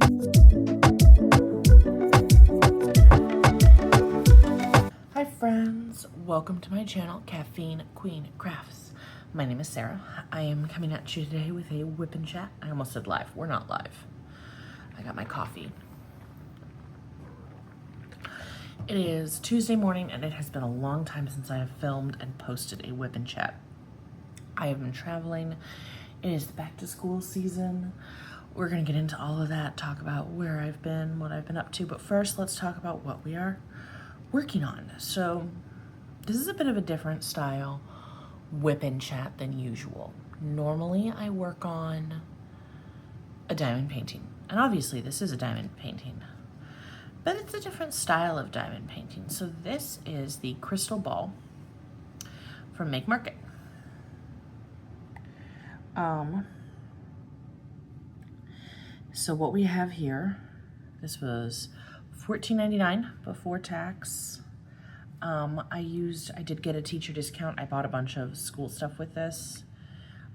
Hi friends, welcome to my channel, Caffeine Queen Crafts. My name is Sarah. I am coming at you today with a whip and chat. I almost said live. We're not live. I got my coffee. It is Tuesday morning and it has been a long time since I have filmed and posted a whip and chat. I have been traveling. It is the back to school season. We're gonna get into all of that, talk about where I've been, what I've been up to, but first let's talk about what we are working on. So this is a bit of a different style whip and chat than usual. Normally I work on a diamond painting, and obviously this is a diamond painting, but it's a different style of diamond painting. So this is the crystal ball from Make Market. So what we have here, this was $14.99 before tax. I did get a teacher discount. I bought a bunch of school stuff with this,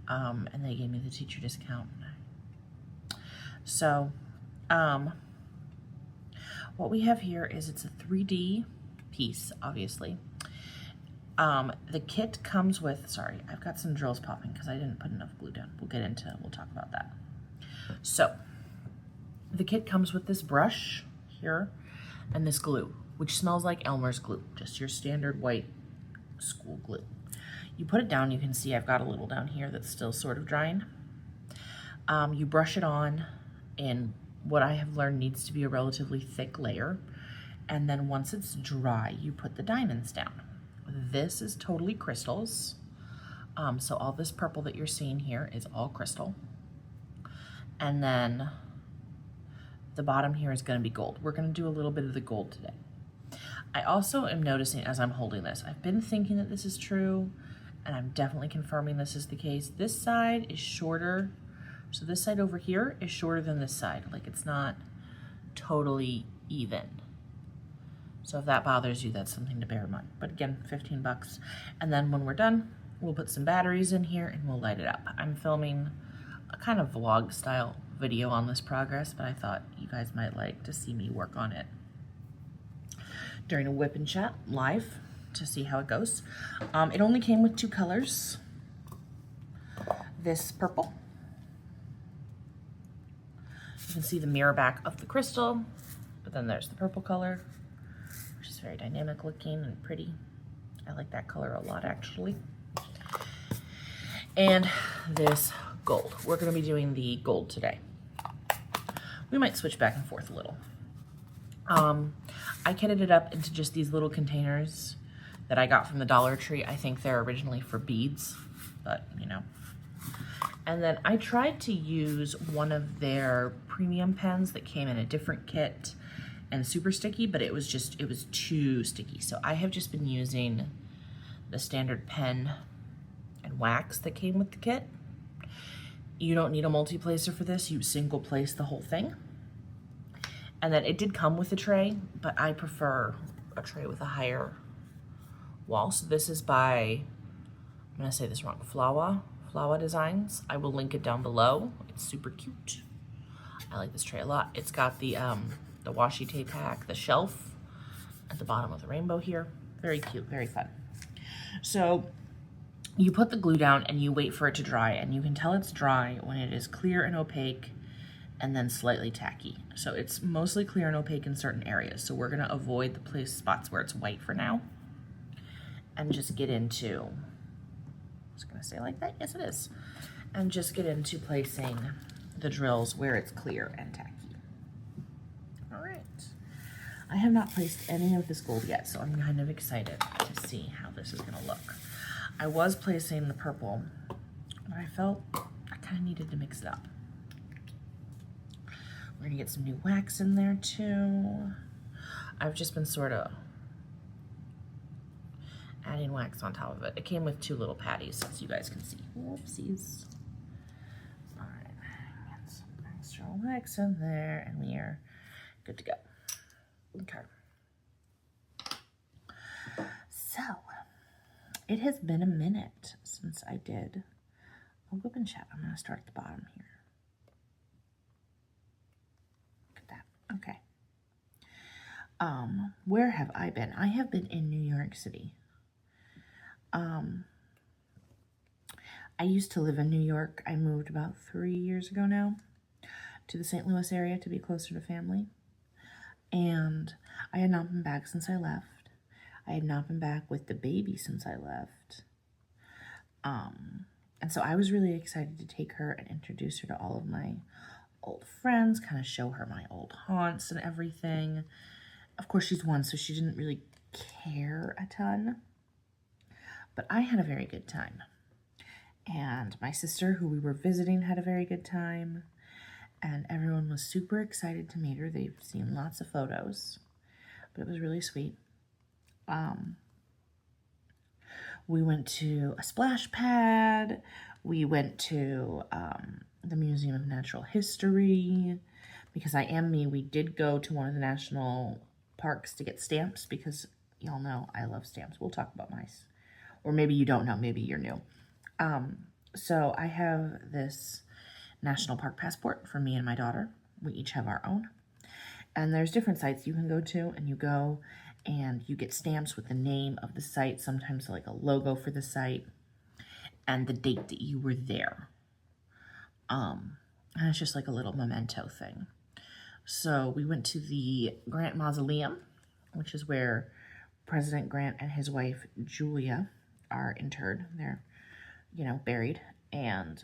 and they gave me the teacher discount. So, what we have here is it's a 3D piece, obviously. The kit comes with, sorry, I've got some drills popping because I didn't put enough glue down. We'll talk about that. So, the kit comes with this brush here and this glue, which smells like Elmer's glue, just your standard white school glue. You put it down, you can see I've got a little down here that's still sort of drying. You brush it on in what I have learned needs to be a relatively thick layer, and then once it's dry, you put the diamonds down. This is totally crystals, so all this purple that you're seeing here is all crystal, and then the bottom here is going to be gold. We're going to do a little bit of the gold today. I also am noticing as I'm holding this, I've been thinking that this is true, and I'm definitely confirming this is the case. This side is shorter. So this side over here is shorter than this side. Like, it's not totally even. So if that bothers you, that's something to bear in mind. But again, 15 bucks. And then when we're done, we'll put some batteries in here and we'll light it up. I'm filming a kind of vlog style video on this progress, but I thought you guys might like to see me work on it during a whip and chat live to see how it goes. It only came with 2 colors. This purple. You can see the mirror back of the crystal, but then there's the purple color, which is very dynamic looking and pretty. I like that color a lot, actually. And this gold. We're going to be doing the gold today. We might switch back and forth a little. I kitted it up into just these little containers that I got from the Dollar Tree. I think they're originally for beads, but you know. And then I tried to use one of their premium pens that came in a different kit and super sticky, but it was too sticky. So I have just been using the standard pen and wax that came with the kit. You don't need a multi-placer for this. You single place the whole thing. And then it did come with a tray, but I prefer a tray with a higher wall. So this is by, I'm gonna say this wrong, Flowa Designs. I will link it down below. It's super cute. I like this tray a lot. It's got the washi tape pack, the shelf at the bottom of the rainbow here. Very cute, very fun. So you put the glue down and you wait for it to dry, and you can tell it's dry when it is clear and opaque and then slightly tacky. So it's mostly clear and opaque in certain areas. So we're gonna avoid the spots where it's white for now and just get into, I was gonna say like that, yes it is. And just get into placing the drills where it's clear and tacky. All right. I have not placed any of this gold yet, so I'm kind of excited to see how this is gonna look. I was placing the purple, but I felt I kind of needed to mix it up. We're gonna get some new wax in there too. I've just been sort of adding wax on top of it. It came with 2 little patties, as you guys can see. Whoopsies. All right, get some extra wax in there, and we are good to go. Okay. So, it has been a minute since I did a whip and chat. I'm gonna start at the bottom here. Okay. Where have I been? I have been in New York City. I used to live in New York. I moved about 3 years ago now to the St. Louis area to be closer to family. And I had not been back since I left. I had not been back with the baby since I left. And so I was really excited to take her and introduce her to all of my old friends, kind of show her my old haunts and everything. Of course, she's 1, so she didn't really care a ton. But I had a very good time. And my sister, who we were visiting, had a very good time. And everyone was super excited to meet her. They've seen lots of photos, but it was really sweet. We went to a splash pad. We went to the Museum of Natural History. Because I am me, we did go to one of the national parks to get stamps because y'all know I love stamps. We'll talk about mice. Or maybe you don't know, maybe you're new. So I have this national park passport for me and my daughter. We each have our own. And there's different sites you can go to, and you go and you get stamps with the name of the site, sometimes like a logo for the site, and the date that you were there. And it's just like a little memento thing. So we went to the Grant Mausoleum, which is where President Grant and his wife, Julia, are interred. They're, buried. And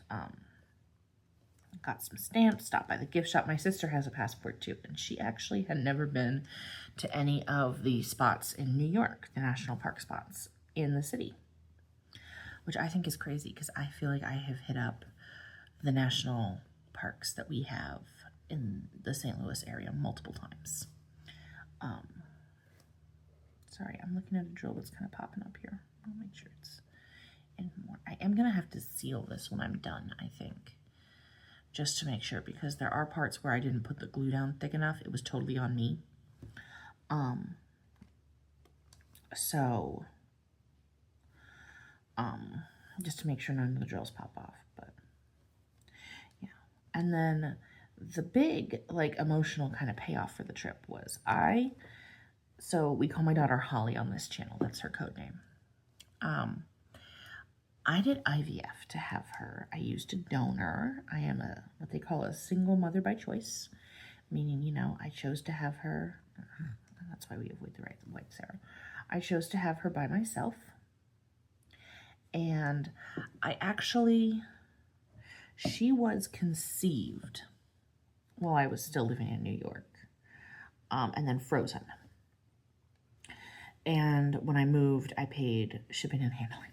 got some stamps, stopped by the gift shop. My sister has a passport too, and she actually had never been to any of the spots in New York, the national park spots in the city, which I think is crazy because I feel like I have hit up the national parks that we have in the St. Louis area multiple times. Sorry, I'm looking at a drill that's kind of popping up here. I'll make sure it's in more. I am going to have to seal this when I'm done, I think, just to make sure, because there are parts where I didn't put the glue down thick enough. It was totally on me. Just to make sure none of the drills pop off, but yeah. And then the big, emotional kind of payoff for the trip was so we call my daughter Holly on this channel. That's her code name. I did IVF to have her. I used a donor. I am what they call a single mother by choice, meaning, I chose to have her. That's why we avoid the white Sarah. I chose to have her by myself. And she was conceived while I was still living in New York, and then frozen. And when I moved, I paid shipping and handling.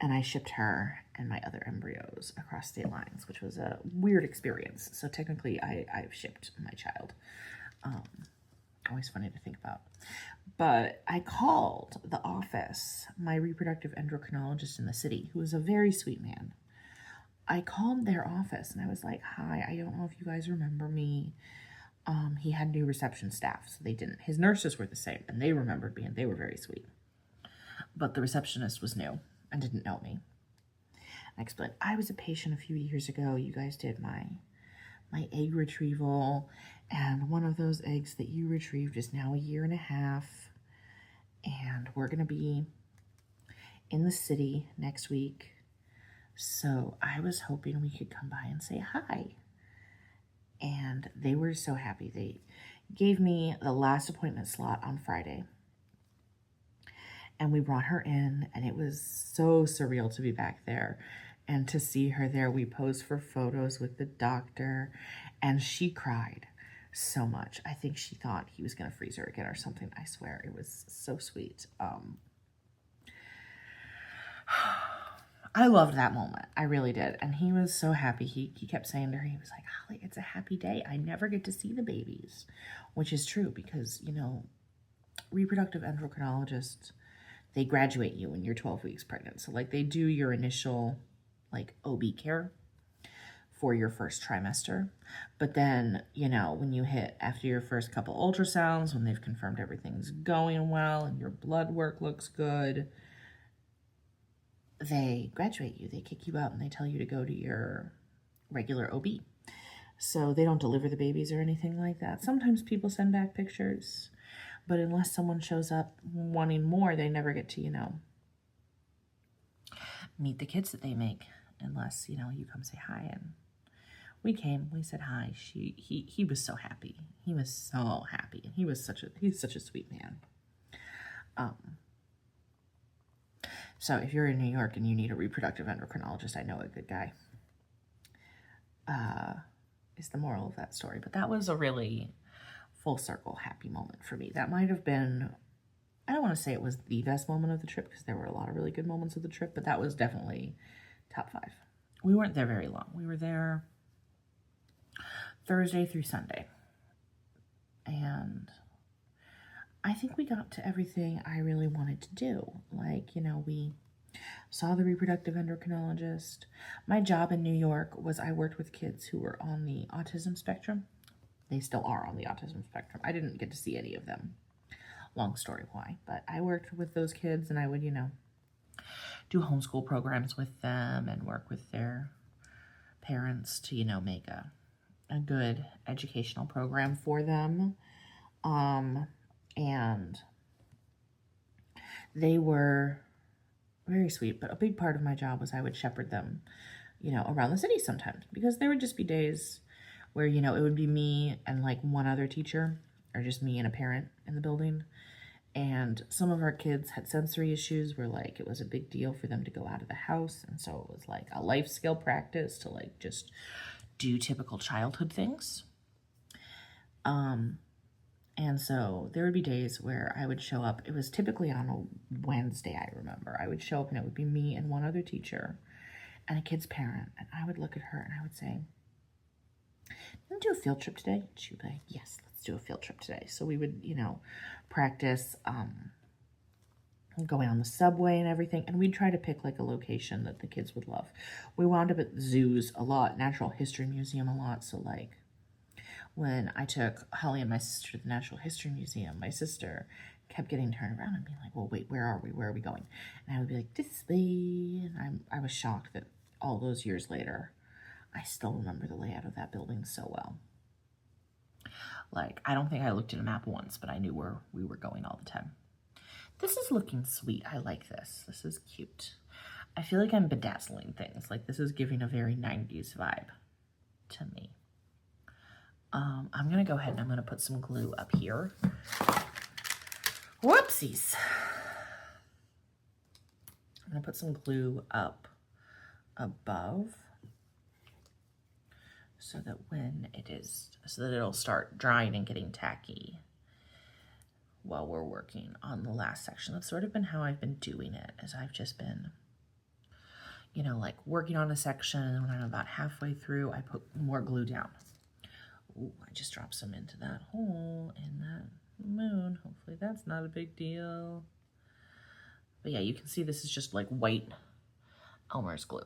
And I shipped her and my other embryos across state lines, which was a weird experience. So technically, I've shipped my child. Always funny to think about. But I called the office, my reproductive endocrinologist in the city, who was a very sweet man. I called their office and I was like, hi, I don't know if you guys remember me. He had new reception staff, so they didn't. His nurses were the same, and they remembered me, and they were very sweet. But the receptionist was new and didn't know me. I explained, I was a patient a few years ago. You guys did my egg retrieval, and one of those eggs that you retrieved is now 1.5 years, and we're going to be in the city next week. So I was hoping we could come by and say hi. And they were so happy. They gave me the last appointment slot on Friday. And we brought her in, and it was so surreal to be back there and to see her there. We posed for photos with the doctor, and she cried so much. I think she thought he was going to freeze her again or something. I swear, it was so sweet. I loved that moment. I really did. And he was so happy. He kept saying to her, he was like, Holly, it's a happy day. I never get to see the babies, which is true because, reproductive endocrinologists, they graduate you when you're 12 weeks pregnant. So they do your initial OB care for your first trimester. But then, when you hit after your first couple ultrasounds, when they've confirmed everything's going well and your blood work looks good, they graduate you. They kick you out and they tell you to go to your regular OB. So they don't deliver the babies or anything like that. Sometimes people send back pictures, but unless someone shows up wanting more, they never get to, meet the kids that they make, unless, you come say hi. And we came, we said hi. He was so happy. He was so happy. And he's such a sweet man. So if you're in New York and you need a reproductive endocrinologist, I know a good guy. Is the moral of that story. But that was a really full circle happy moment for me. That might have been, I don't want to say it was the best moment of the trip, because there were a lot of really good moments of the trip, but that was definitely top 5. We weren't there very long. We were there Thursday through Sunday. And I think we got to everything I really wanted to do. Like, we saw the reproductive endocrinologist. My job in New York was I worked with kids who were on the autism spectrum. They still are on the autism spectrum. I didn't get to see any of them. Long story why. But I worked with those kids, and I would, do homeschool programs with them and work with their parents to, make a good educational program for them. And they were very sweet, but a big part of my job was I would shepherd them, around the city sometimes, because there would just be days where, it would be me and like one other teacher, or just me and a parent in the building. And some of our kids had sensory issues where like it was a big deal for them to go out of the house. And so it was like a life skill practice to like just do typical childhood things. And so there would be days where I would show up. It was typically on a Wednesday, I remember. I would show up and it would be me and one other teacher and a kid's parent. And I would look at her and I would say, "You want to do a field trip today?" And she would be like, "Yes, let's do a field trip today." So we would, practice going on the subway and everything. And we'd try to pick like a location that the kids would love. We wound up at zoos a lot, Natural History Museum a lot. So like, when I took Holly and my sister to the Natural History Museum, my sister kept getting turned around and being like, "Well, wait, where are we? Where are we going?" And I would be like, "This way." And I was shocked that all those years later, I still remember the layout of that building so well. Like, I don't think I looked at a map once, but I knew where we were going all the time. This is looking sweet. I like this. This is cute. I feel like I'm bedazzling things. Like, this is giving a very 90s vibe to me. I'm going to go ahead and I'm going to put some glue up here. Whoopsies. I'm going to put some glue up above so that it'll start drying and getting tacky while we're working on the last section. That's sort of been how I've been doing it, as I've just been, like working on a section, and when I'm about halfway through, I put more glue down. Ooh, I just dropped some into that hole in that moon. Hopefully that's not a big deal. But yeah, you can see this is just like white Elmer's glue.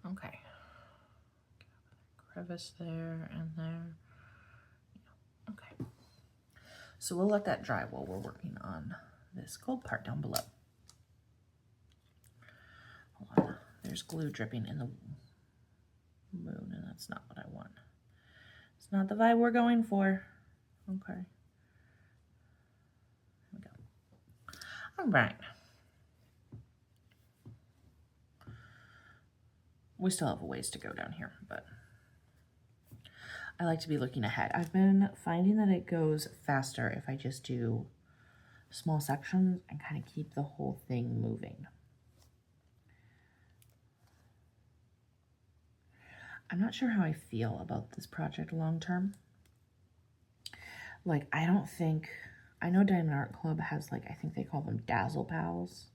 Okay. Crevice there and there. Okay. So we'll let that dry while we're working on this gold part down below. Hold on. There's glue dripping in the moon, and that's not what I want. It's not the vibe we're going for. Okay. Here we go. All right. We still have a ways to go down here, but I like to be looking ahead. I've been finding that it goes faster if I just do small sections and kind of keep the whole thing moving. I'm not sure how I feel about this project long term. Like, I know Diamond Art Club has, like, I think they call them Dazzle Pals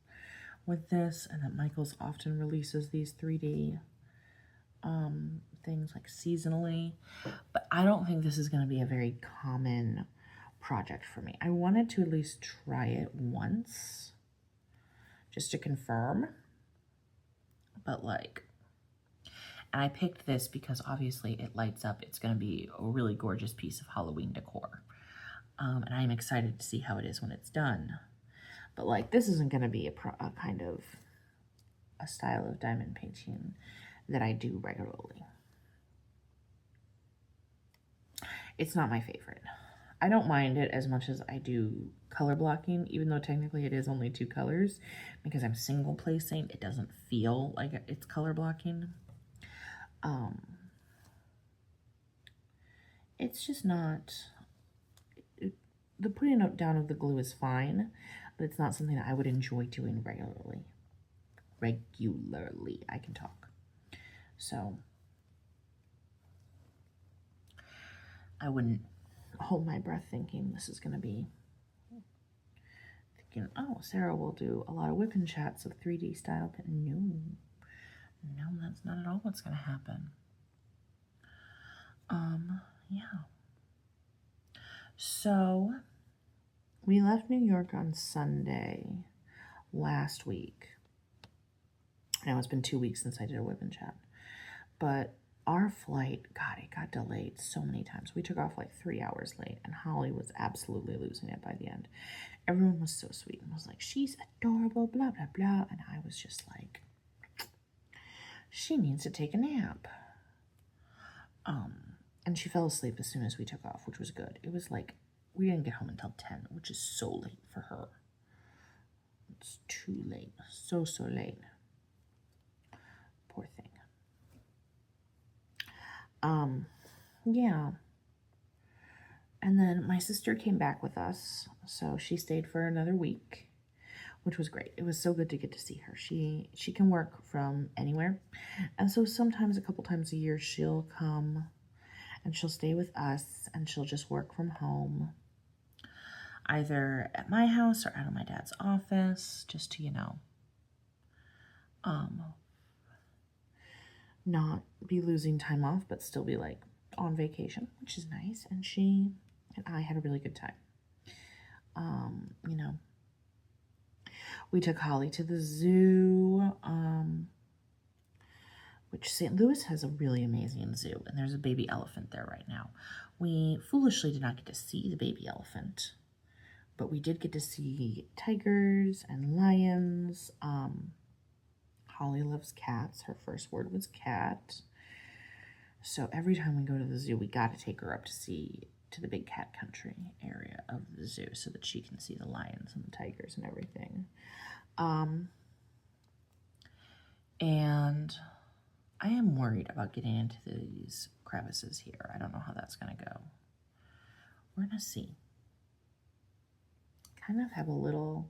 with this, and that Michaels often releases these 3D things like seasonally, but I don't think this is going to be a very common project for me. I wanted to at least try it once just to confirm, but like, and I picked this because obviously it lights up. It's going to be a really gorgeous piece of Halloween decor, and I'm excited to see how it is when it's done. But like, this isn't going to be a kind of a style of diamond painting that I do regularly. It's not my favorite. I don't mind it as much as I do color blocking, even though technically it is only 2 colors. Because I'm single placing, it doesn't feel like it's color blocking. It's just not... The putting down of the glue is fine, but it's not something that I would enjoy doing regularly. I can talk. So I wouldn't hold my breath thinking this is going to be, oh, Sarah will do a lot of whip and chats of 3D style. No, that's not at all what's going to happen. Yeah. So we left New York on Sunday last week. Now it's been 2 weeks since I did a whip and chat, but our flight, God, it got delayed so many times. We took off like 3 hours late, and Holly was absolutely losing it by the end. Everyone was so sweet and was like, she's adorable, blah, blah, blah. And I was just like, she needs to take a nap. And she fell asleep as soon as we took off, which was good. It was like, we didn't get home until 10, which is so late for her. It's too late. So late. Poor thing. Yeah. And then my sister came back with us, so she stayed for another week, which was great. It was so good to get to see her. She can work from anywhere, and so sometimes, a couple times a year, she'll come and she'll stay with us, and she'll just work from home, either at my house or out of my dad's office, just to, not be losing time off, but still be like on vacation, which is nice. And she and I had a really good time. We took Holly to the zoo, which St. Louis has a really amazing zoo, and there's a baby elephant there right now. We foolishly did not get to see the baby elephant, but we did get to see tigers and lions. Holly loves cats. Her first word was cat. So every time we go to the zoo, we got to take her up to the big cat country area of the zoo so that she can see the lions and the tigers and everything. And I am worried about getting into these crevices here. I don't know how that's going to go. We're going to see. Kind of have a little,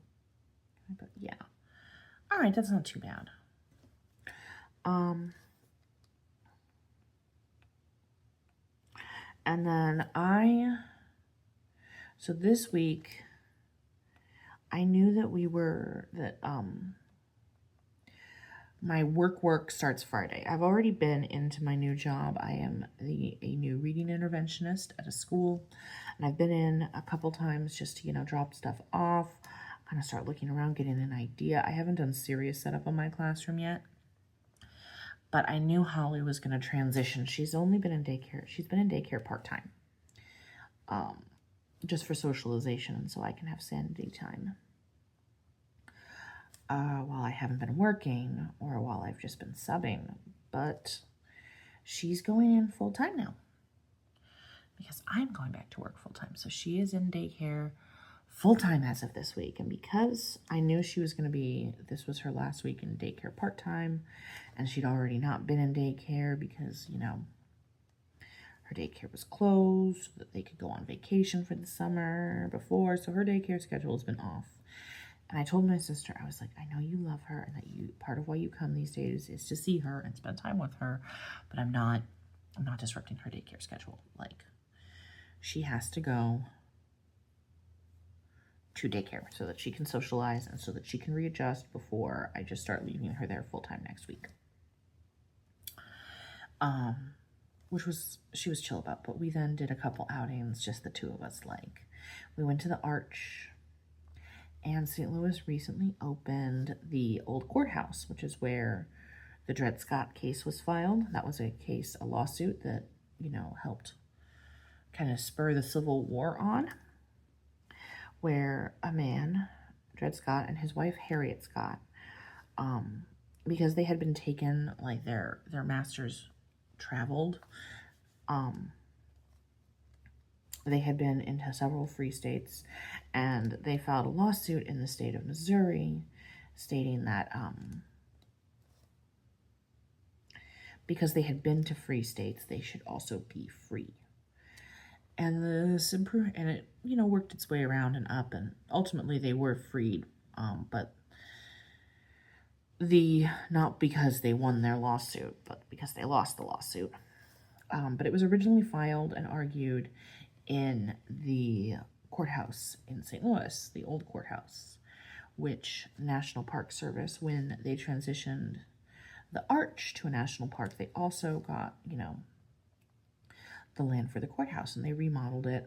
but yeah. All right, that's not too bad. And then so this week, I knew that my work starts Friday. I've already been into my new job. I am a new reading interventionist at a school, and I've been in a couple times just to, drop stuff off, kind of start looking around, getting an idea. I haven't done serious setup on my classroom yet, but I knew Holly was going to transition. She's only been in daycare. She's been in daycare part-time, just for socialization, and so I can have sanity time. While I haven't been working or while I've just been subbing, but she's going in full-time now because I'm going back to work full-time. So she is in daycare full-time as of this week. And because I knew she was going to be, this was her last week in daycare part-time, and she'd already not been in daycare because, her daycare was closed so that they could go on vacation for the summer before. So her daycare schedule has been off. And I told my sister, I was like, I know you love her and that part of why you come these days is to see her and spend time with her, but I'm not disrupting her daycare schedule. Like, she has to go to daycare so that she can socialize and so that she can readjust before I just start leaving her there full-time next week. She was chill about, but we then did a couple outings, just the two of us. Like, we went to the Arch. And St. Louis recently opened the old courthouse, which is where the Dred Scott case was filed. That was a lawsuit that, helped kind of spur the Civil War on, where a man, Dred Scott, and his wife Harriet Scott, because they had been taken, like their masters traveled. They had been into several free states, and they filed a lawsuit in the state of Missouri stating that because they had been to free states, they should also be free. And it, you know, worked its way around and up, and ultimately they were freed, but not because they won their lawsuit, but because they lost the lawsuit. But it was originally filed and argued in the courthouse in St. Louis, the old courthouse, which National Park Service, when they transitioned the arch to a national park, they also got, you know, the land for the courthouse, and they remodeled it,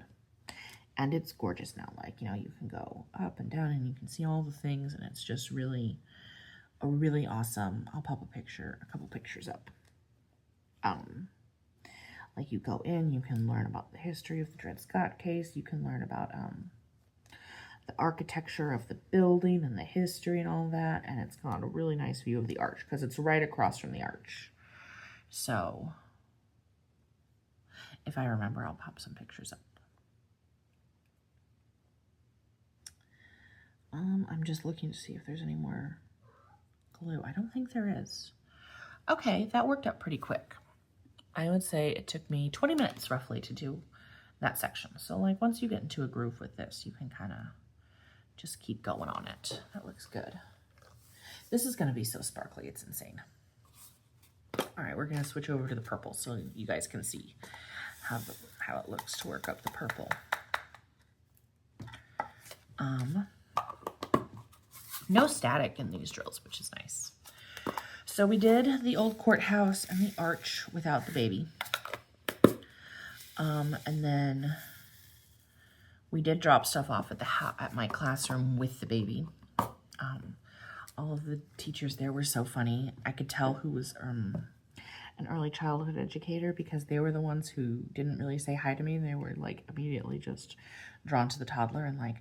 and it's gorgeous now. Like, you know, you can go up and down and you can see all the things, and it's just really a really awesome. I'll pop a couple pictures up. Like, you go in, you can learn about the history of the Dred Scott case. You can learn about the architecture of the building and the history and all that. And it's got a really nice view of the arch because it's right across from the arch. So, if I remember, I'll pop some pictures up. I'm just looking to see if there's any more glue. I don't think there is. Okay, that worked out pretty quick. I would say it took me 20 minutes roughly to do that section. So like once you get into a groove with this, you can kind of just keep going on it. That looks good. This is going to be so sparkly, it's insane. All right, we're going to switch over to the purple so you guys can see how it looks to work up the purple. No static in these drills, which is nice. So we did the old courthouse and the arch without the baby. And then we did drop stuff off at my classroom with the baby. All of the teachers there were so funny. I could tell who was an early childhood educator because they were the ones who didn't really say hi to me. They were like immediately just drawn to the toddler and like,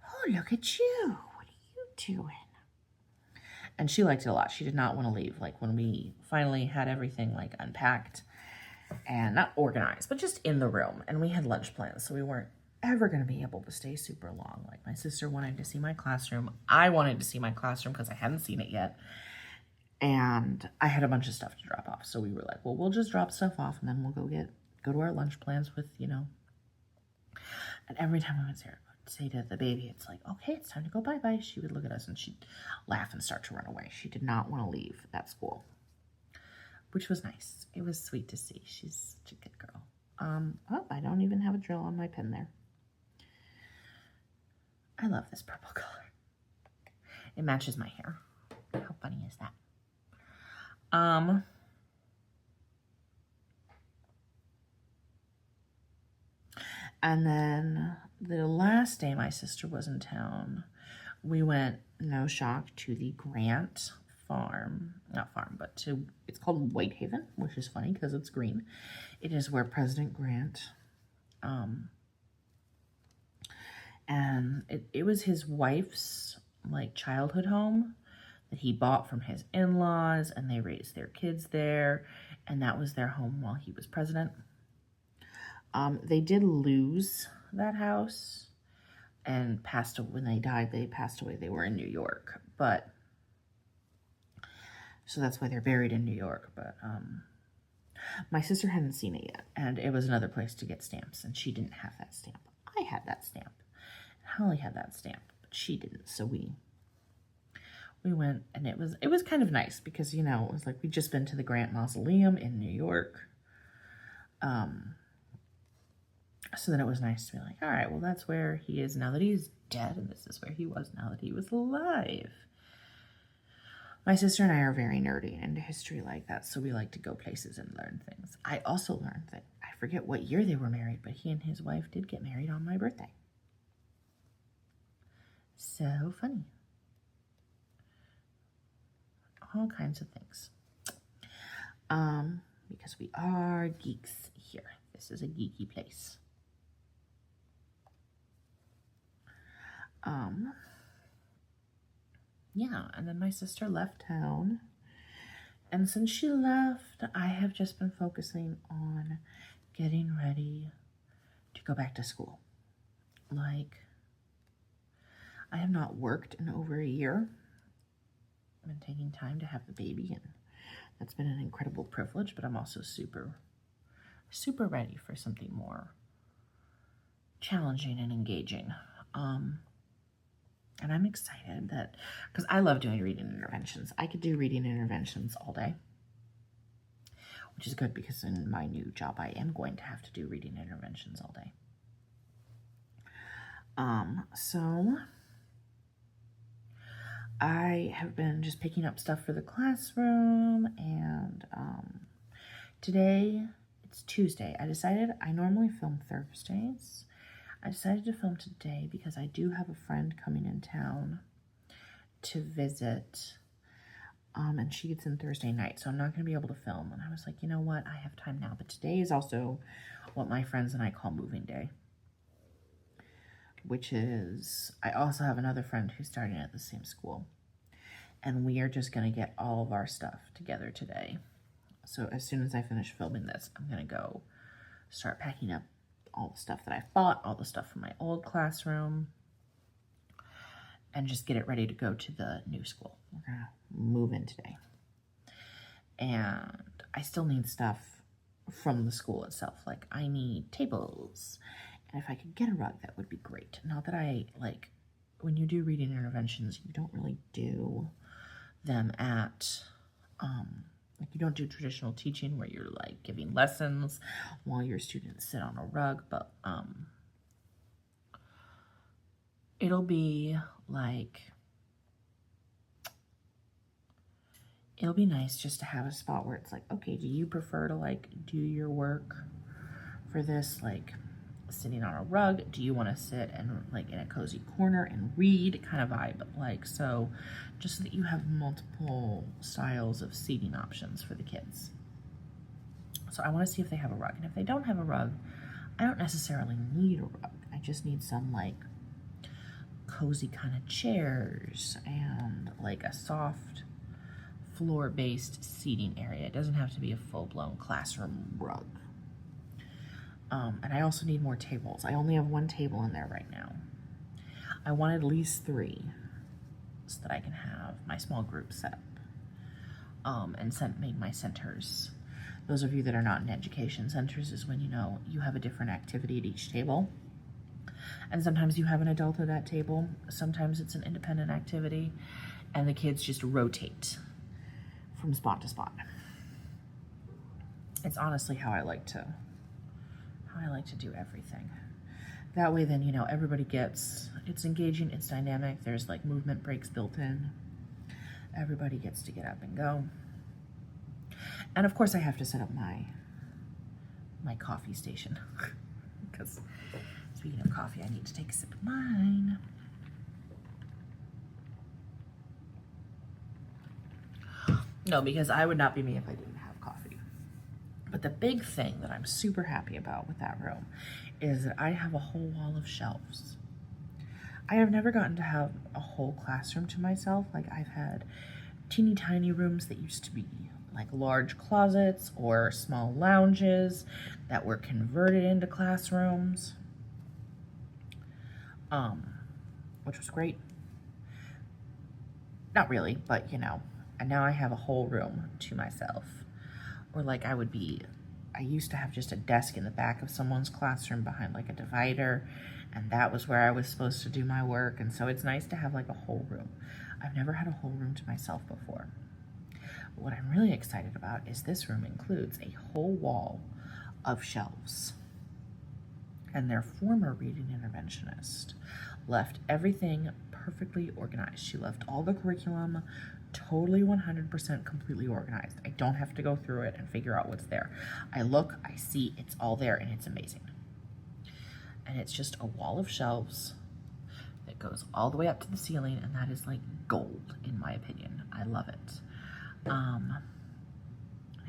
oh, look at you. What are you doing? And she liked it a lot. She did not want to leave. Like when we finally had everything like unpacked and not organized, but just in the room. And we had lunch plans, so we weren't ever going to be able to stay super long. Like my sister wanted to see my classroom. I wanted to see my classroom because I hadn't seen it yet. And I had a bunch of stuff to drop off. So we were like, well, we'll just drop stuff off and then we'll go to our lunch plans with, you know. And every time I would say to the baby, it's like, okay, it's time to go bye-bye. She would look at us and she'd laugh and start to run away. She did not want to leave that school, which was nice. It was sweet to see. She's such a good girl. Oh, I don't even have a drill on my pen there. I love this purple color. It matches my hair. How funny is that? And then the last day my sister was in town, we went, no shock, to the Grant farm. Not farm, but it's called Whitehaven, which is funny because it's green. It is where President Grant, and it was his wife's like childhood home that he bought from his in-laws, and they raised their kids there, and that was their home while he was president. They did lose that house and passed away. When they died, they passed away. They were in New York, but so that's why they're buried in New York. But my sister hadn't seen it yet, and it was another place to get stamps, and she didn't have that stamp. I had that stamp. Holly had that stamp, but she didn't. So we went, and it was kind of nice because, you know, it was like we'd just been to the Grant Mausoleum in New York. So then it was nice to be like, all right, well, that's where he is now that he's dead, and this is where he was now that he was alive. My sister and I are very nerdy and into history like that, so we like to go places and learn things. I also learned that, I forget what year they were married, but he and his wife did get married on my birthday. So funny. All kinds of things. Because we are geeks here. This is a geeky place. yeah, and then my sister left town. And since she left, I have just been focusing on getting ready to go back to school. Like, I have not worked in over a year. I've been taking time to have the baby, and that's been an incredible privilege, but I'm also super, super ready for something more challenging and engaging. And I'm excited that, because I love doing reading interventions. I could do reading interventions all day, which is good because in my new job, I am going to have to do reading interventions all day. So I have been just picking up stuff for the classroom, and today, it's Tuesday. I normally film Thursdays. I decided to film today because I do have a friend coming in town to visit, and she gets in Thursday night, so I'm not going to be able to film. And I was like, you know what? I have time now. But today is also what my friends and I call moving day, which is, I also have another friend who's starting at the same school, and we are just going to get all of our stuff together today. So as soon as I finish filming this, I'm going to go start packing up all the stuff that I've bought, all the stuff from my old classroom, and just get it ready to go to the new school. We're gonna move in today. And I still need stuff from the school itself. Like, I need tables, and if I could get a rug, that would be great. Not that I, like, when you do reading interventions, you don't really do them at, like, you don't do traditional teaching where you're like giving lessons while your students sit on a rug, but it'll be nice just to have a spot where it's like, okay, do you prefer to like do your work for this like sitting on a rug? Do you want to sit and like in a cozy corner and read kind of vibe? Like, so just so that you have multiple styles of seating options for the kids. So I want to see if they have a rug. And if they don't have a rug, I don't necessarily need a rug. I just need some like cozy kind of chairs and like a soft floor-based seating area. It doesn't have to be a full-blown classroom rug. And I also need more tables. I only have one table in there right now. I want at least 3 so that I can have my small group set up and make my centers. Those of you that are not in education, centers is when you have a different activity at each table. And sometimes you have an adult at that table. Sometimes it's an independent activity, and the kids just rotate from spot to spot. It's honestly how I like to do everything. That way then, everybody it's engaging, it's dynamic, there's like movement breaks built in. Everybody gets to get up and go. And of course I have to set up my coffee station because speaking of coffee, I need to take a sip of mine. No, because I would not be me if I didn't have coffee. But the big thing that I'm super happy about with that room is that I have a whole wall of shelves. I have never gotten to have a whole classroom to myself. Like, I've had teeny tiny rooms that used to be like large closets or small lounges that were converted into classrooms, which was great. Not really, but and now I have a whole room to myself. Or like I used to have just a desk in the back of someone's classroom behind like a divider, and that was where I was supposed to do my work. And so it's nice to have like a whole room. I've never had a whole room to myself before. But what I'm really excited about is this room includes a whole wall of shelves. And their former reading interventionist left everything perfectly organized. She left all the curriculum totally 100% completely organized. I don't have to go through it and figure out what's there. I look, I see, it's all there, and it's amazing. And it's just a wall of shelves that goes all the way up to the ceiling, and that is like gold in my opinion. I love it. I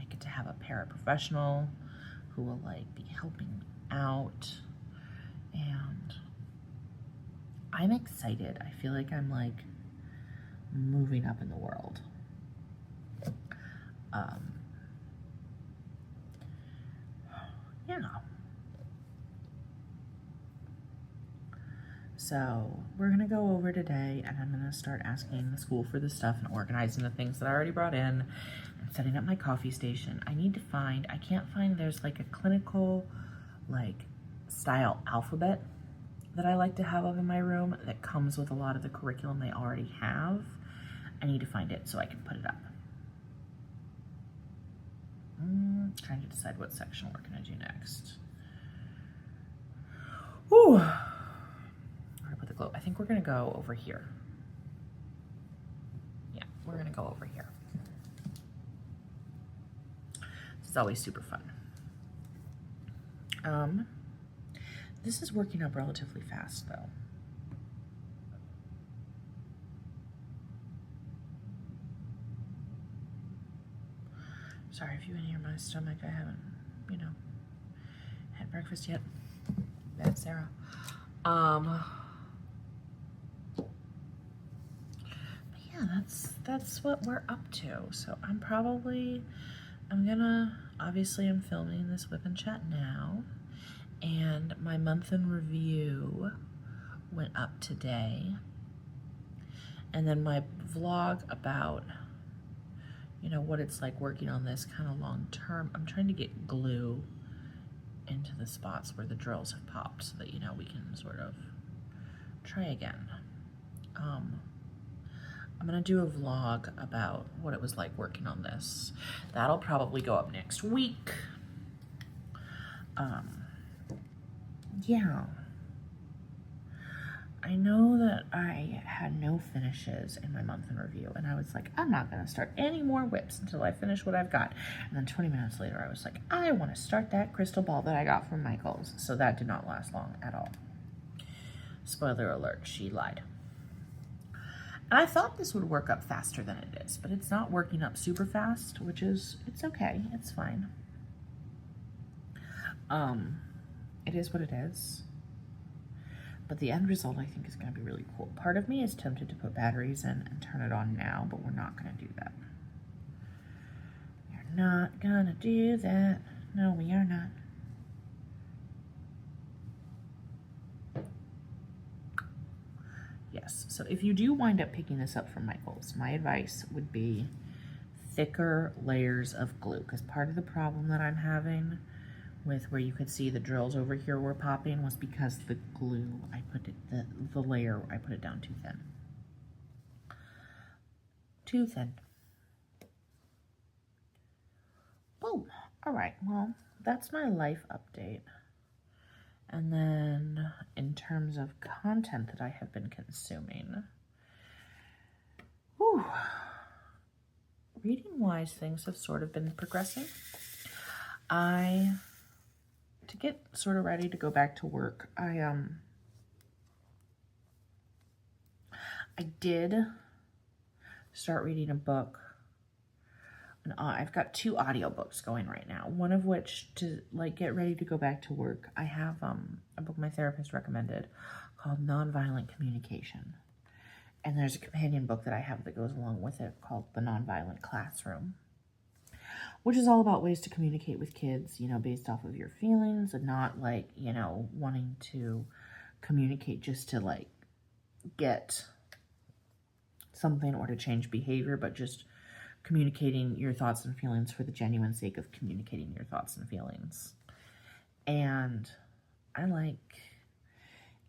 get to have a paraprofessional who will like be helping out, and I'm excited. I feel like I'm like moving up in the world. Yeah. So we're gonna go over today, and I'm gonna start asking the school for the stuff and organizing the things that I already brought in and setting up my coffee station. I can't find, there's like a clinical like style alphabet that I like to have up in my room that comes with a lot of the curriculum they already have. I need to find it so I can put it up. Trying to decide what section we're gonna do next. Whew. Where to put the globe? I think we're gonna go over here. Yeah, we're gonna go over here. This is always super fun. This is working up relatively fast though. Sorry if you can hear my stomach. I haven't, had breakfast yet. Bad Sarah. But yeah, that's what we're up to. So obviously I'm filming this WIP and chat now, and my month in review went up today. And then my vlog about what it's like working on this kind of long term. I'm trying to get glue into the spots where the drills have popped so that we can sort of try again. I'm gonna do a vlog about what it was like working on this. That'll probably go up next week. Yeah. I know that I had no finishes in my month in review, and I was like, I'm not gonna start any more WIPs until I finish what I've got. And then 20 minutes later, I was like, I wanna start that crystal ball that I got from Michael's. So that did not last long at all. Spoiler alert, she lied. And I thought this would work up faster than it is, but it's not working up super fast, it's okay, it's fine. It is what it is. But the end result, I think, is going to be really cool. Part of me is tempted to put batteries in and turn it on now, but we're not going to do that. We're not going to do that. No, we are not. Yes, so if you do wind up picking this up from Michael's, my advice would be thicker layers of glue, because part of the problem that I'm having with where you could see the drills over here were popping was because the glue, the layer, I put it down too thin. Too thin. Boom. All right, well, that's my life update. And then in terms of content that I have been consuming, reading-wise, things have sort of been progressing. To get sort of ready to go back to work, I did start reading a book. I've got 2 audiobooks going right now. One of which, to get ready to go back to work, I have a book my therapist recommended called Nonviolent Communication. And there's a companion book that I have that goes along with it called The Nonviolent Classroom, which is all about ways to communicate with kids, based off of your feelings and not wanting to communicate just to get something or to change behavior, but just communicating your thoughts and feelings for the genuine sake of communicating your thoughts and feelings. And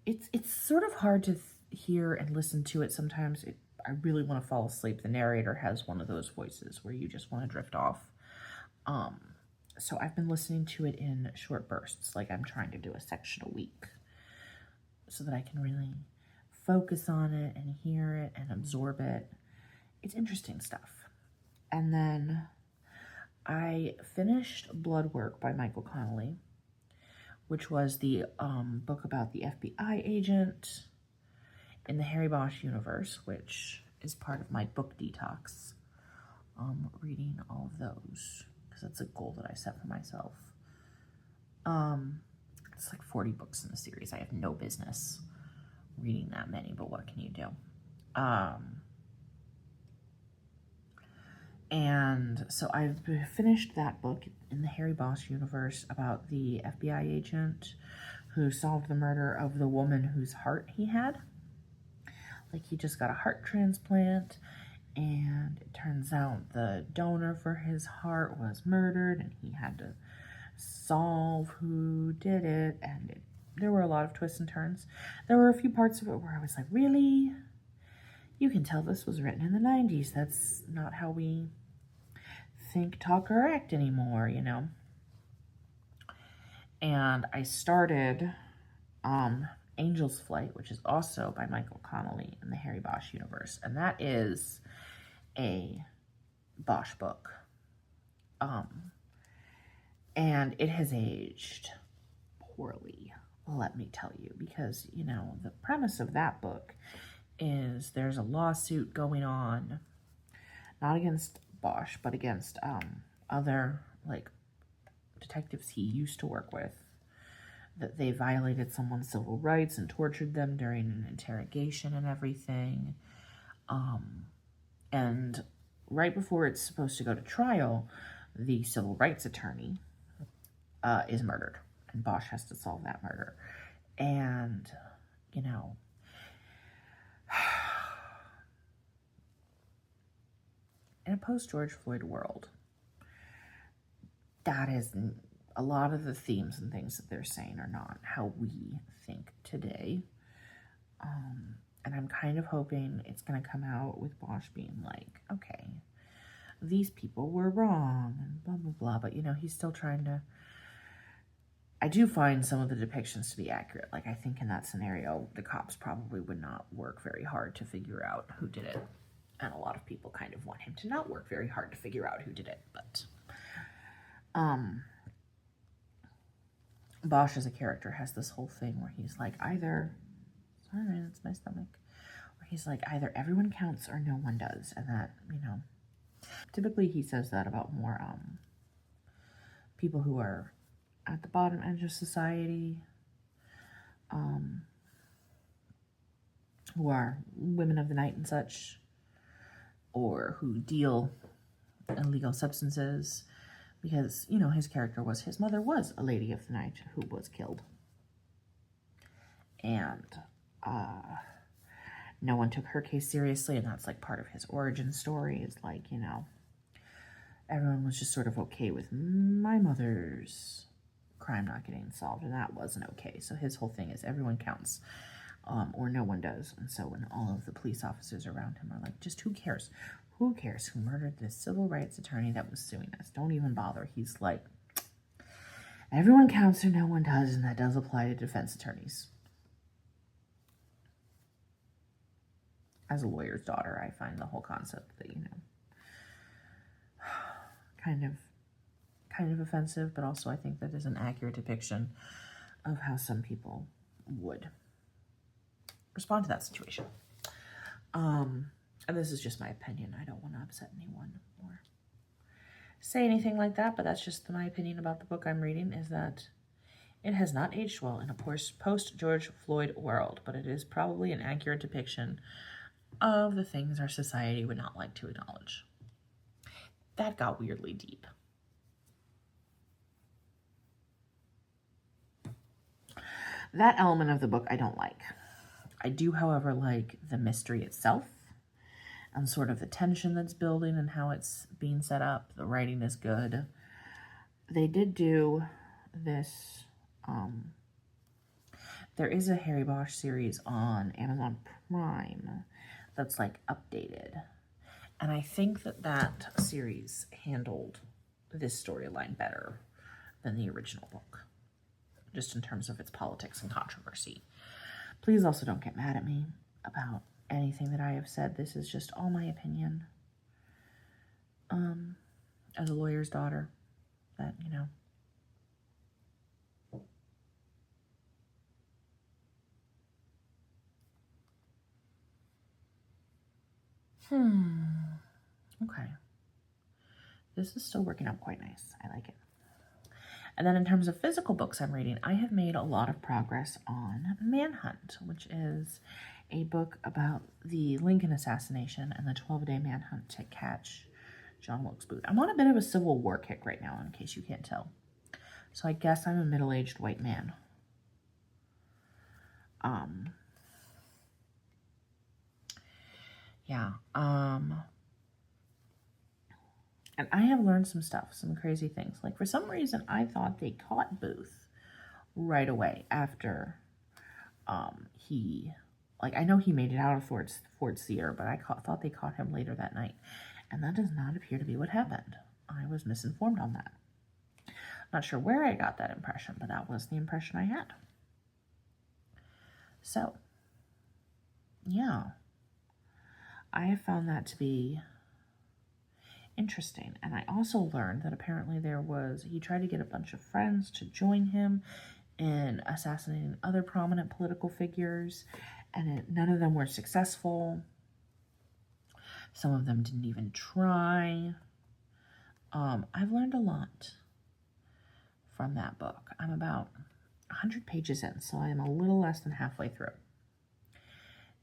it's sort of hard to hear and listen to it sometimes. I really want to fall asleep. The narrator has one of those voices where you just want to drift off. So I've been listening to it in short bursts, I'm trying to do a section a week so that I can really focus on it and hear it and absorb it. It's interesting stuff. And then I finished Blood Work by Michael Connelly, which was the book about the FBI agent in the Harry Bosch universe, which is part of my book detox. Reading all of those, because that's a goal that I set for myself. It's 40 books in the series. I have no business reading that many, but what can you do? And so I've finished that book in the Harry Bosch universe about the FBI agent who solved the murder of the woman whose heart he had. Like, he just got a heart transplant, and it turns out the donor for his heart was murdered, and he had to solve who did it, and there were a lot of twists and turns. There were a few parts of it where I was like, really? You can tell this was written in the 90s. That's not how we think, talk, or act anymore, you know? And I started Angel's Flight, which is also by Michael Connelly in the Harry Bosch universe. And that is a Bosch book. And it has aged poorly, let me tell you, because, you know, the premise of that book is there's a lawsuit going on, not against Bosch, but against other, like, detectives he used to work with, that they violated someone's civil rights and tortured them during an interrogation and everything. And right before it's supposed to go to trial, the civil rights attorney is murdered, and Bosch has to solve that murder. And, you know, in a post-George Floyd world, that is, a lot of the themes and things that they're saying are not how we think today. And I'm kind of hoping it's going to come out with Bosch being like, okay, these people were wrong, and blah, blah, blah. But, you know, he's still trying to... I do find some of the depictions to be accurate. Like, I think in that scenario, the cops probably would not work very hard to figure out who did it. And a lot of people kind of want him to not work very hard to figure out who did it. But Bosch as a character has this whole thing where he's like, either... Sorry, that's my stomach. Where he's like, either everyone counts or no one does. And that, you know... Typically he says that about more people who are at the bottom edge of society, who are women of the night and such, or who deal illegal substances, because, you know, his character was, his mother was a lady of the night who was killed. And no one took her case seriously, and that's like part of his origin story, is like, you know, everyone was just sort of okay with my mother's crime not getting solved, and that wasn't okay. So his whole thing is everyone counts, or no one does. And so when all of the police officers around him are like, just who cares? Who cares who murdered this civil rights attorney that was suing us? Don't even bother. He's like, everyone counts or no one does, and that does apply to defense attorneys. As a lawyer's daughter, I find the whole concept that, you know, kind of offensive, but also I think that is an accurate depiction of how some people would respond to that situation. And this is just my opinion. I don't want to upset anyone or say anything like that, but that's just my opinion about the book I'm reading, is that it has not aged well in a post-George Floyd world, but it is probably an accurate depiction of the things our society would not like to acknowledge. That got weirdly deep. That element of the book I don't like. I do, however, like the mystery itself and sort of the tension that's building and how it's being set up. The writing is good. They did do this, there is a Harry Bosch series on Amazon Prime that's like updated. And I think that that series handled this storyline better than the original book, just in terms of its politics and controversy. Please also don't get mad at me about anything that I have said. This is just all my opinion. As a lawyer's daughter, that, you know. Okay. This is still working out quite nice. I like it. And then in terms of physical books I'm reading, I have made a lot of progress on Manhunt, which is a book about the Lincoln assassination and the 12-day manhunt to catch John Wilkes Booth. I'm on a bit of a Civil War kick right now, in case you can't tell. So I guess I'm a middle-aged white man. Yeah. And I have learned some stuff, some crazy things. Like, for some reason, I thought they caught Booth right away after I know he made it out of Fort Sear, but I thought they caught him later that night. And that does not appear to be what happened. I was misinformed on that. Not sure where I got that impression, but that was the impression I had. So, yeah. I have found that to be interesting. And I also learned that apparently he tried to get a bunch of friends to join him in assassinating other prominent political figures, and none of them were successful. Some of them didn't even try. I've learned a lot from that book. I'm about 100 pages in, so I am a little less than halfway through.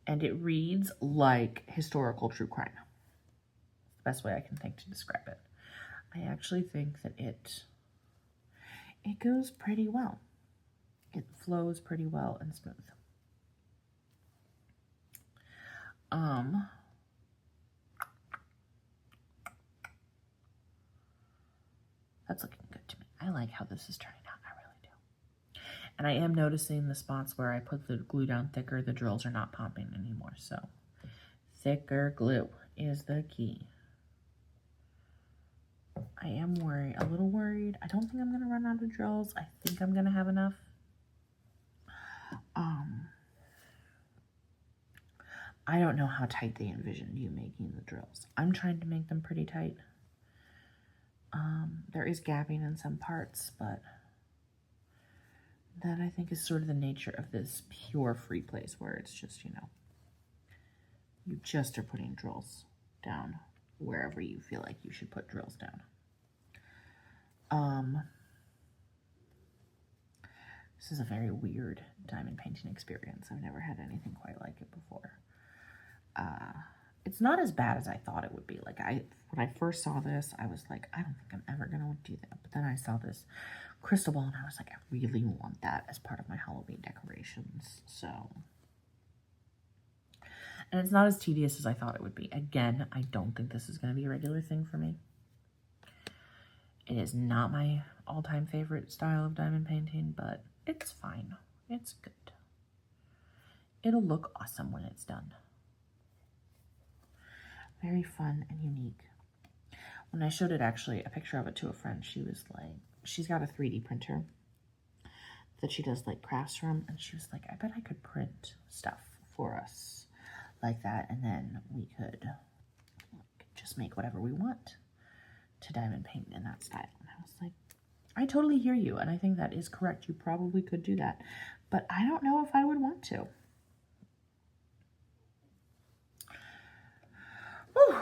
And it reads like historical true crime. The best way I can think to describe it. I actually think that it goes pretty well. It flows pretty well and smooth. That's looking good to me. I like how this is turning out. I really do. And I am noticing the spots where I put the glue down thicker, the drills are not popping anymore. So thicker glue is the key. I am a little worried. I don't think I'm going to run out of drills. I think I'm going to have enough. I don't know how tight they envisioned you making the drills. I'm trying to make them pretty tight. There is gapping in some parts, but that I think is sort of the nature of this pure free place where it's just, you just are putting drills down wherever you feel like you should put drills down. This is a very weird diamond painting experience. I've never had anything quite like it before. It's not as bad as I thought it would be. Like, when I first saw this, I was like, I don't think I'm ever going to do that. But then I saw this crystal ball, and I was like, I really want that as part of my Halloween decorations. So, and it's not as tedious as I thought it would be. Again, I don't think this is going to be a regular thing for me. It is not my all-time favorite style of diamond painting, but it's fine. It's good. It'll look awesome when it's done. Very fun and unique. When I showed it, actually, a picture of it to a friend, she was like, she's got a 3D printer that she does like crafts from, and she was like, I bet I could print stuff for us like that, and then we could just make whatever we want to diamond paint in that style. And I was like, I totally hear you, and I think that is correct. You probably could do that, but I don't know if I would want to. Whew.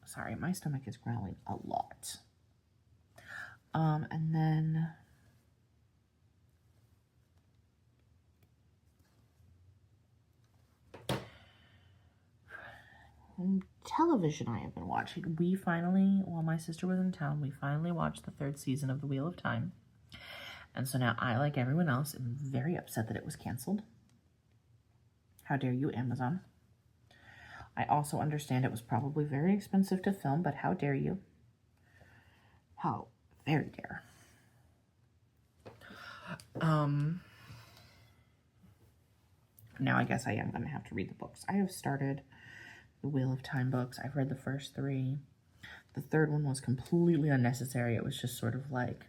Sorry, my stomach is growling a lot. And then television I have been watching. We finally, while my sister was in town, we finally watched the 3rd season of The Wheel of Time. And so now I, like everyone else, am very upset that it was canceled. How dare you, Amazon? I also understand it was probably very expensive to film, but how dare you? How very dare. Now I guess I am going to have to read the books. I have started the Wheel of Time books. I've read the first 3. The 3rd one was completely unnecessary. It was just sort of like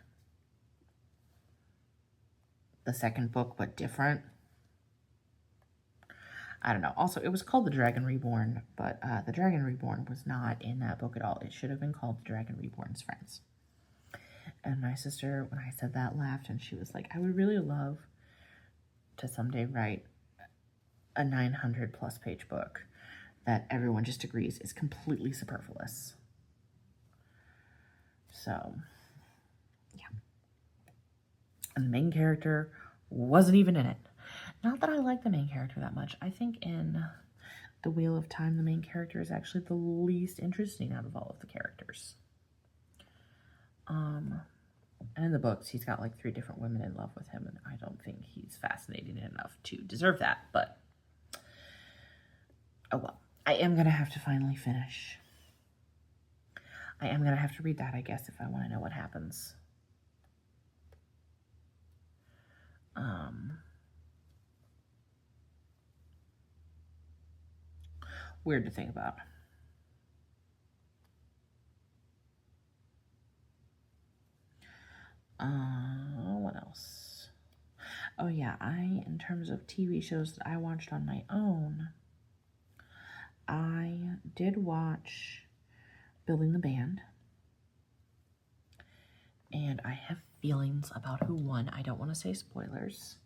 the 2nd book, but different. I don't know. Also, it was called The Dragon Reborn, but The Dragon Reborn was not in that book at all. It should have been called The Dragon Reborn's Friends. And my sister, when I said that, laughed, and she was like, I would really love to someday write a 900+ page book that everyone just agrees is completely superfluous. So, yeah. And the main character wasn't even in it. Not that I like the main character that much. I think in the Wheel of Time, the main character, is actually the least interesting out of all of the characters. And in the books, he's got like 3 different women in love with him, and I don't think he's fascinating enough to deserve that, but oh well. I am going to have to finally finish. I am going to have to read that, I guess, if I want to know what happens. Weird to think about. What else? Oh yeah, in terms of TV shows that I watched on my own, I did watch Building the Band. And I have feelings about who won. I don't want to say spoilers,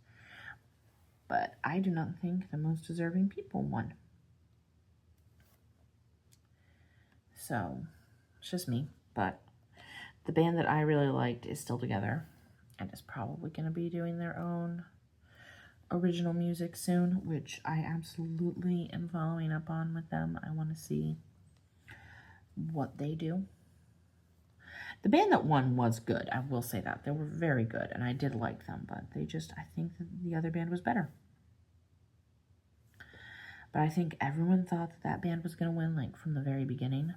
but I do not think the most deserving people won. So, it's just me. But the band that I really liked is still together and is probably going to be doing their own original music soon, which I absolutely am following up on with them. I want to see what they do. The band that won was good, I will say that. They were very good, and I did like them, but I think that the other band was better. But I think everyone thought that band was going to win, like, from the very beginning.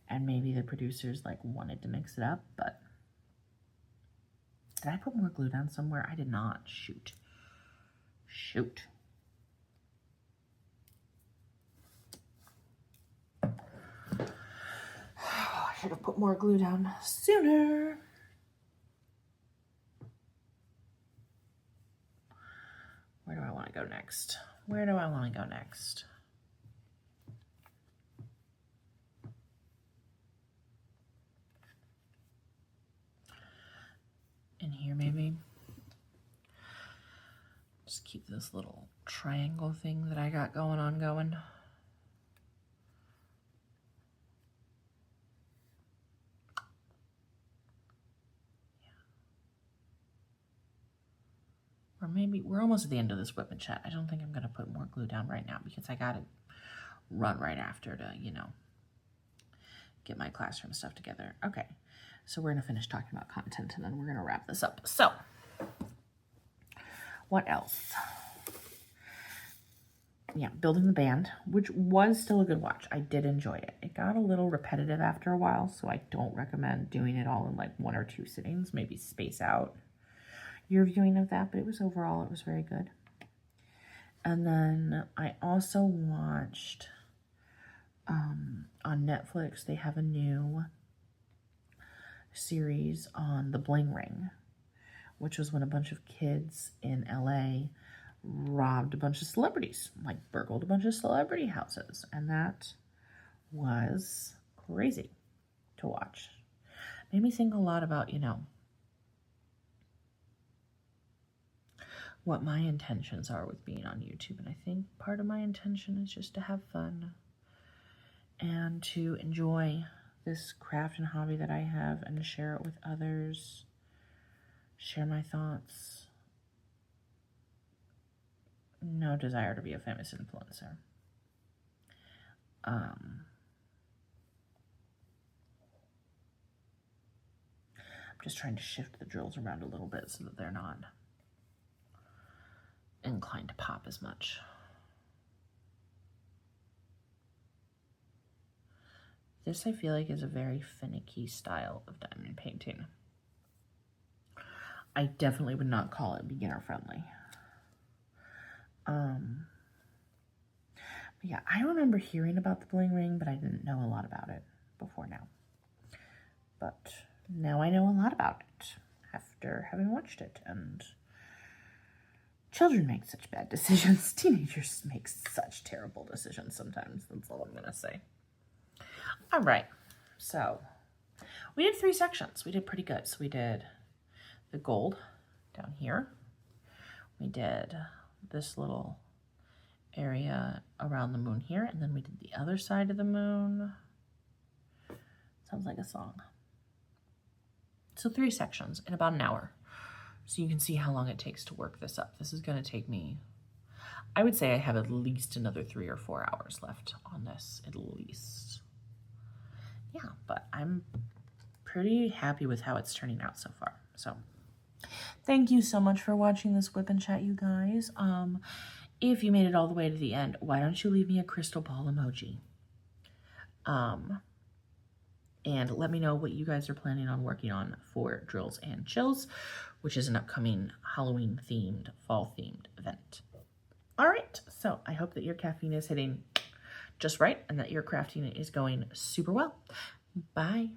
And maybe the producers, like, wanted to mix it up, but... Did I put more glue down somewhere? I did not. Shoot. I should have put more glue down sooner. Where do I want to go next? In here, maybe. Just keep this little triangle thing that I got going. Or maybe we're almost at the end of this WIP and chat. I don't think I'm going to put more glue down right now because I got to run right after to, get my classroom stuff together. Okay, so we're going to finish talking about content and then we're going to wrap this up. So, what else? Yeah, Building the Band, which was still a good watch. I did enjoy it. It got a little repetitive after a while, so I don't recommend doing it all in like 1 or 2 sittings. Maybe space out your viewing of that, but it was very good. And then I also watched on Netflix, they have a new series on the Bling Ring, which was when a bunch of kids in LA robbed a bunch of celebrities, like burgled a bunch of celebrity houses. And that was crazy to watch. Made me think a lot about, what my intentions are with being on YouTube. And I think part of my intention is just to have fun and to enjoy this craft and hobby that I have and to share it with others, share my thoughts. No desire to be a famous influencer. I'm just trying to shift the drills around a little bit so that they're not inclined to pop as much. This, I feel like, is a very finicky style of diamond painting. I definitely would not call it beginner friendly. But yeah, I remember hearing about the Bling Ring, but I didn't know a lot about it before now. But now I know a lot about it after having watched it. And children make such bad decisions. Teenagers make such terrible decisions sometimes. That's all I'm going to say. All right, so we did 3 sections. We did pretty good. So we did the gold down here. We did this little area around the moon here, and then we did the other side of the moon. Sounds like a song. So 3 sections in about an hour. So you can see how long it takes to work this up. This is going to take me I would say I have at least another 3 or 4 hours left on this, at least. Yeah, but I'm pretty happy with how it's turning out so far. So thank you so much for watching this WIP and Chat, you guys. If you made it all the way to the end, why don't you leave me a crystal ball emoji? And let me know what you guys are planning on working on for Drills and Chills, which is an upcoming Halloween-themed, fall-themed event. All right, so I hope that your caffeine is hitting just right and that your crafting is going super well. Bye.